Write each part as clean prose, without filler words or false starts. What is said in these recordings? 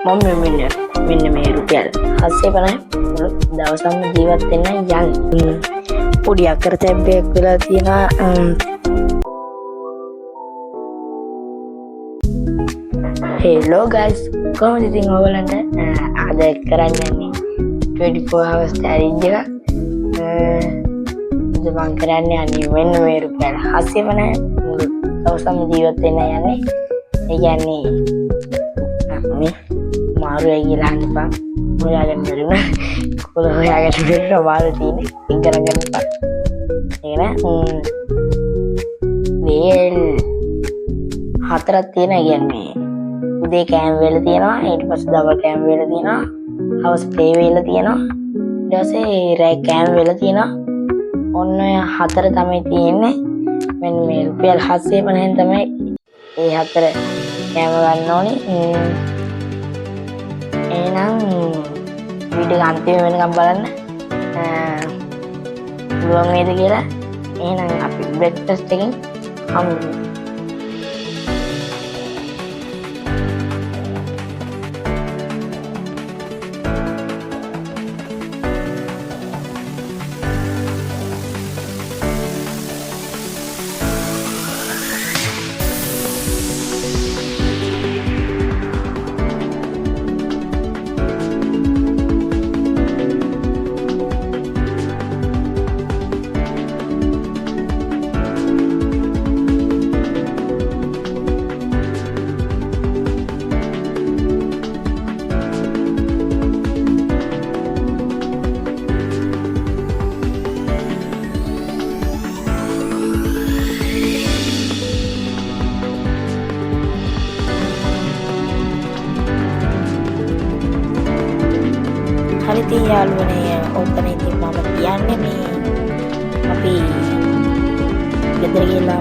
මම මෙන්න මේ රුපියල් 750 මුළු දවසම ජීවත් වෙන්න යන්නේ. පොඩි අකරතැබ්බයක් වෙලා තියෙනවා. හෙලෝ ගයිස්, කොහොමද ඉතින් ඔයගලන්ට අද කරන්න යන්නේ 24 hours challenge එක. මම කරන්න යන්නේ මෙන්න මේ රුපියල් 750 මුළු දවසම ජීවත් වෙන්න යන්නේ. ඒ කියන්නේ මේ මාරුයි කියලා අහන්නපා. හොයාගන්න බැරිුණා. කොහොම හොයාගන්න බැරිුණා මාරු තියෙන්නේ. ඉගෙන ගන්නපා. ඒක වේල් හතරක් තියෙන. කියන්නේ උදේ කෑම වේල තියෙනවා, ඊට පස්සේ දවල් කෑම වේල තියෙනවා, හවස් ප්ලේ වේල තියෙනවා, ඊට පස්සේ රෑ කෑම වේල තියෙනවා. ඔන්න ඔය හතර තමයි තියෙන්නේ. මෙන්න මේ රුපියල් 750න් තමයි ඒ හතර කෑම ගන්න ඕනේ. එහෙනම් වීඩියෝ අන්තිම වෙනකම් බලන්න. පුළුවන් වේද කියලා. එහෙනම් අපි බ්‍රෙක්ෆාස්ට් එකකින් හමු වෙමු. ඉතින් යාළුවනේ, ඔතන ඉතින් මම කියන්නේ මේ අපි ගෙදර ගිහලා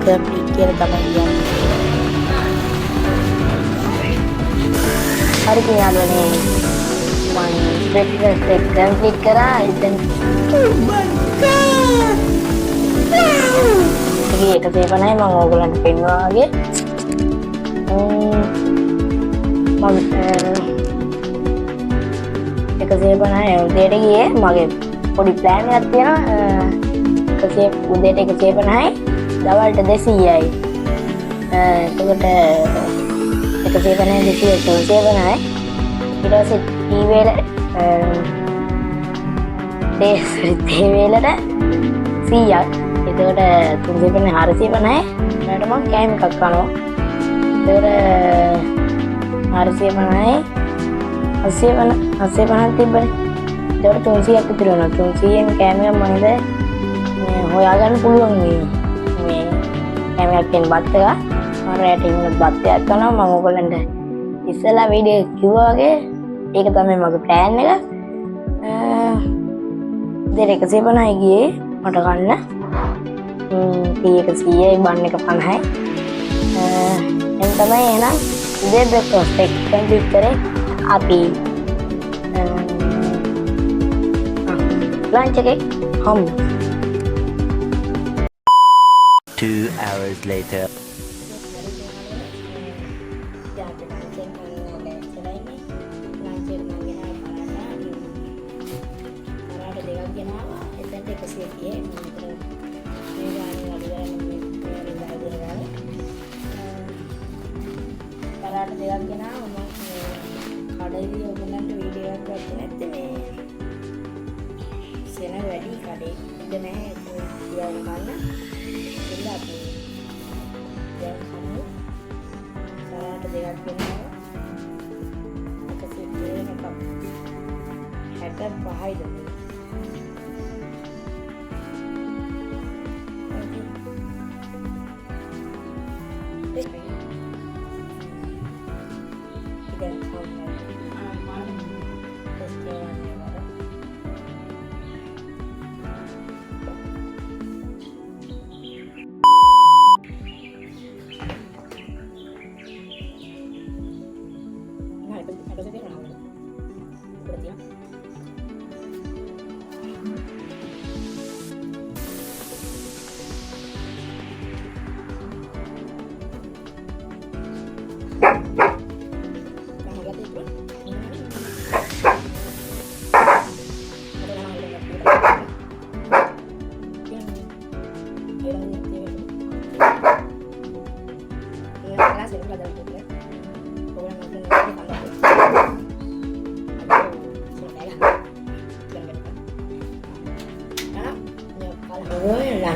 කම්ප්ලීට් කියලා තමයි කියන්නේ. හරි ඉතින් යාළුවනේ, මම බ්‍රෙක්ෆාස්ට් එක කම්ප්ලීට් කරා. ඉතින් oh my god, ඒක තේපනයි මම ඕගොල්ලන්ට පෙන්වනවා වගේ. මම 150 උදේට ගියේ. මගේ පොඩි ප්ලෑන් එකක් තියෙනවා. උදේට 150යි, දවල්ට 200යි. එතකොට 150 200 350යි. ඊට පස්සේ ටී වේල තේ වේලට 100ක්. එතකොට 350 450යි. ඊට මම කෑම එකක් කනවා. එතකොට 450යි 850ක් තිබ්බනේ. ඒකට 300ක් විතර වුණා. 300න් කෑමයක් මම හොයාගන්න පුළුවන්. මේ කෑමයක් කියන බත් එක මම රැට ඉන්න බත් එකක් කරනවා. මම ඔයගොල්ලන්ට ඉස්සෙල්ලා වීඩියෝ කිව්වා වගේ ඒක තමයි මගේ ප්ලෑන් එක. දෙර 150යි ගියේ මට ගන්න. ටී එක 100යි, බන් එක 50යි. එන් තමයි එහෙනම් උදේ බ්‍රෙක්ෆාස්ට් එක කම්ප්ලීට් කරේ. අපි ලන්ච් එකේ හමු. 2 hours later. කඩේදී ඔයගොල්ලන්ට වීඩියෝ එකක් ගන්න නැත්තේ මේ සෙන වැඩි කඩේ ඉඳ නැහැ. ඒක තියාගෙන ගන්න. ඉතින් අපි දැන් කමු. සාරාට දෙකක් ගෙනාවා. 165යිද?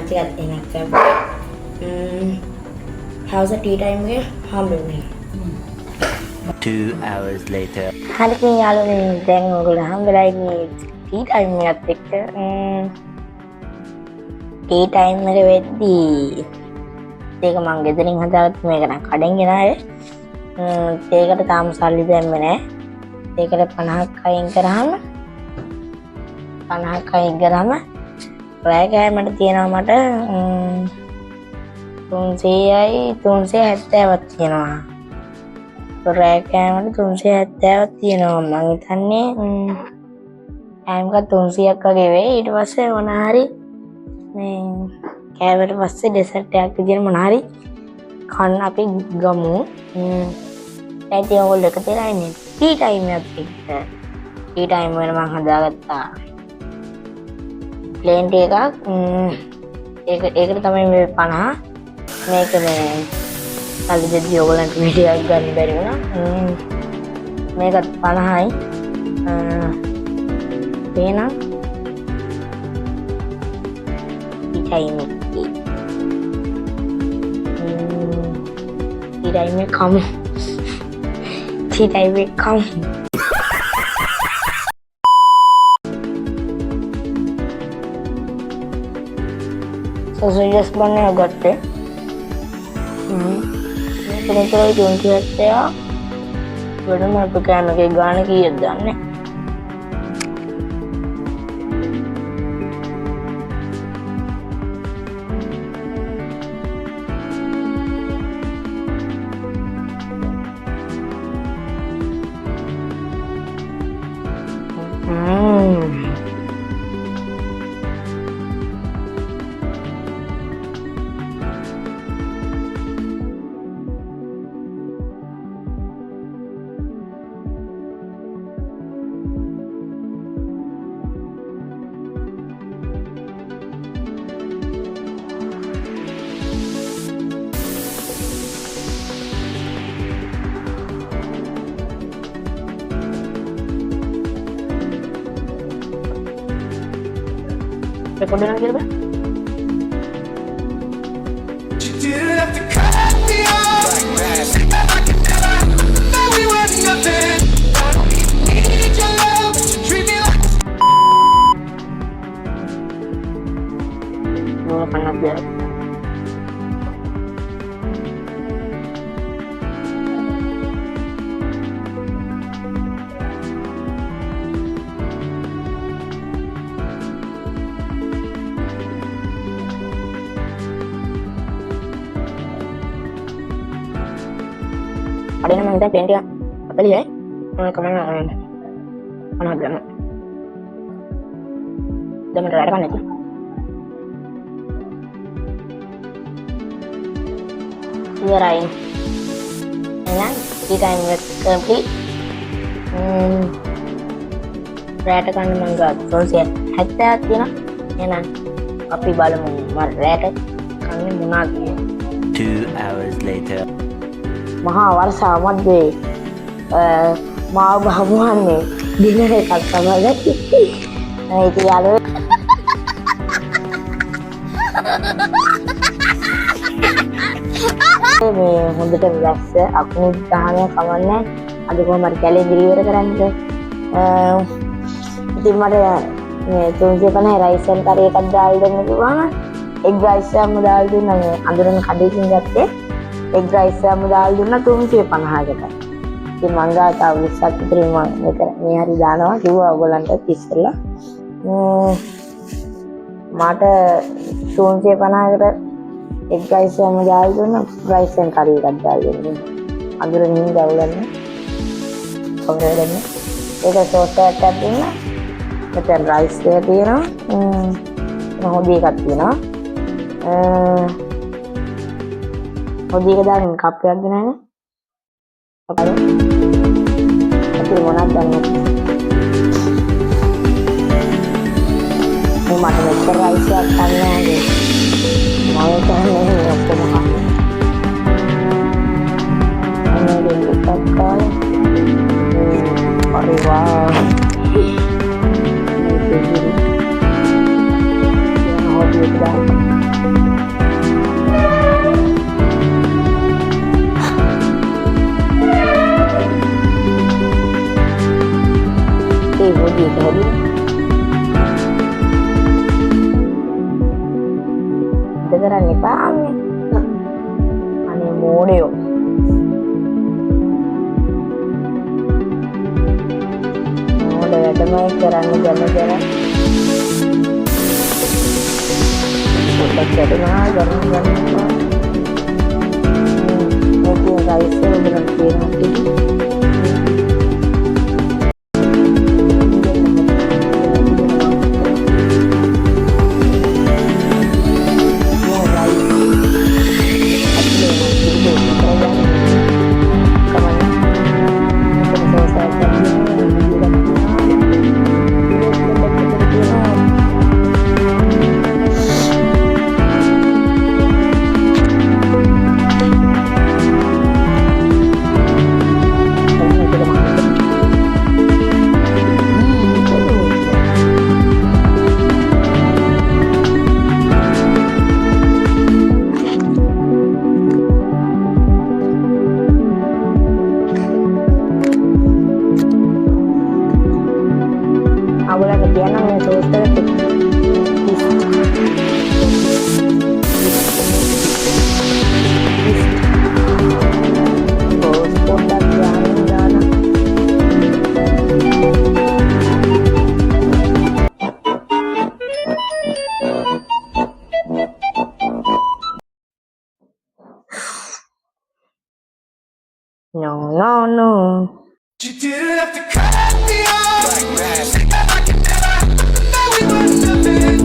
ලන්ච් එකත් එහෙමත් හවස ටී ටයිම් එක හම්බෙන්නේ 2 hours later. හරි ඉතින් යාළුවනේ දැන් ඔයගොල්ලෝ හම්බෙලා ඉන්නේ ටී ටයිම් එකත් එක්ක ටී ටයිම් එක වෙද්දී ඒක මං ගෙදරින් හදාගත්ත මේක නම් කඩෙන් ගෙනාවේ ඒකට තාම සල්ලි දැම්මේ නෑ ඒකට 50ක් අයින් කරාම රෑ කෑමට තියෙනවා මට 300යි 370ක් තියෙනවා රෑ කෑමට 370ක් තියෙනවා මං හිතන්නේ ටයිම් එකක් 300ක් වගේ වෙයි ඊට පස්සේ මොන හරි මේ කෑවට පස්සේ ඩෙසර්ට් එකක් විදියට මොන හරි කන්න අපි ගමු ඇයි ඔයගොල්ලෝ එකතු වෙලා ඉන්නේ ටී ටයිම් එකත් එක්ක ටී ටයිම් වල මම හදාගත්තා ප්ලේන් ටී එකක් ඒකට තමයි මේ 50 මේක මේ සල්ලි දෙද්දි ඔයගොල්ලන්ට වීඩියෝ එකක් ගන්න බැරි වුණා මේකත් 50යි එහෙනම් ටී ටයිම් එක කමු tea time will come. So just बनने गट्टे तो चलो क्योंकि हत्ते आ बड़े मार पे कहने के गाने की याद जाने Record lagi apa? Mau panas dia. Ada yang minta plan dia apa dia kemana mana ada udah ada kan itu Rain enak kita ingat complete rata kan mangga terus ya hati-hati na enak api balam mar rata kan munag 2 hours later. මහා වර්ෂාව මැද්දේ මාව බහමුවන්නේ දින එකක් තමයි ඒක යාළුවෝ මේ හොඳට වැස්ස අකුණු ගහන කමන්නේ අද කොහොම හරි කැලේ දිලිවර කරන්නද ඉතින් මට මේ 350 රයිස් එකක් කරේ එකක් දාලා දෙන්න කිව්වම එක් රයිස් එකක්ම දාලා දුන්නා මේ අඳුරන කඩේකින් ගත්තේ එක් රයිස් එකක්ම දාලා දුන්නා 350කට. ඉතින් මං ගාව තව 20ක් විතර මම මේ හරි දානවා කිව්වා ඔයගොල්ලන්ට ඉස්සෙල්ලා. මට 350කට එක් රයිස් එකක්ම දාලා දුන්නා රයිස් එකක් කරේ එකක් දාලා දුන්නා. අඳුරන හින්දා ඔයගොල්ලන් කොහොමද දෙන්නේ? ඒක සෝස් එකක් දුන්නා. මෙතන රයිස් එක තියෙනවා. හොදි එකක් තියෙනවා. හොදි එක දාගෙන කප් එකක් දෙනවනේ. අපල. අපි මොනවද දන්නේ? මේ මට මෙච්චර රයිස් එකක් ගන්න නැහැ. මම කියන්නේ ඔක්කොම කන්න. අනේ දෙයක් කාල. අरे वाह. හොදි එක දාන්න. ඒක හැදුවා. ඉත කරන්න එපා අම්මේ. අනේ මෝඩයෝ. මෝඩ වැඩමයි කරන්න ගන්න. පොඩ්ඩක් වැඩුණා ගන්න. මොකද ගයිස් ඔබලා කියනවා awalnya ketiana yang toaster no. You didn't have to cut me off. I can never. Now we must have been.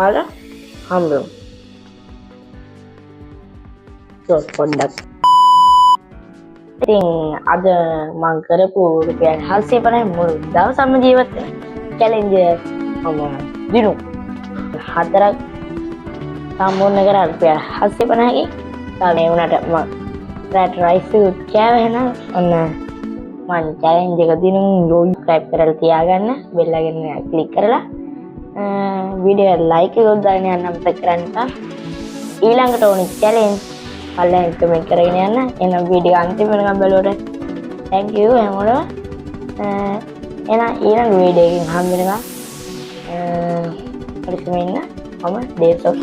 Ada ambil terus produk ඉතින් අද මම කරපු රුපියල් 750 මුළු දවසම ජීවත් වෙන චැලෙන්ජ් මම දිනු හතරක් සම්පූර්ණ කරා රුපියල් 750 තාම මේ වුණාට මම රයිට් රයිස් එක කෑව එහෙනම් ඔන්න මම චැලෙන්ජ් එක දිනු සබ්ස්ක්‍රයිබ් කරලා තියාගන්න බෙල් එකෙන් ක්ලික් කරලා video like එකක් දාන්න යන්න අමතක කරන්න එපා. ඊළඟට ඕනේ challenge පල්ලෙන් කමෙන්ට් කරගෙන යන්න. එහෙනම් වීඩියෝ අන්තිම වෙනකම් බලුවට thank you හැමෝටම. එහෙනම් ඊළඟ වීඩියෝ එකකින් හම්බ වෙනවා. පරිස්සමෙන් ඉන්න. මම දේව් සොෆ්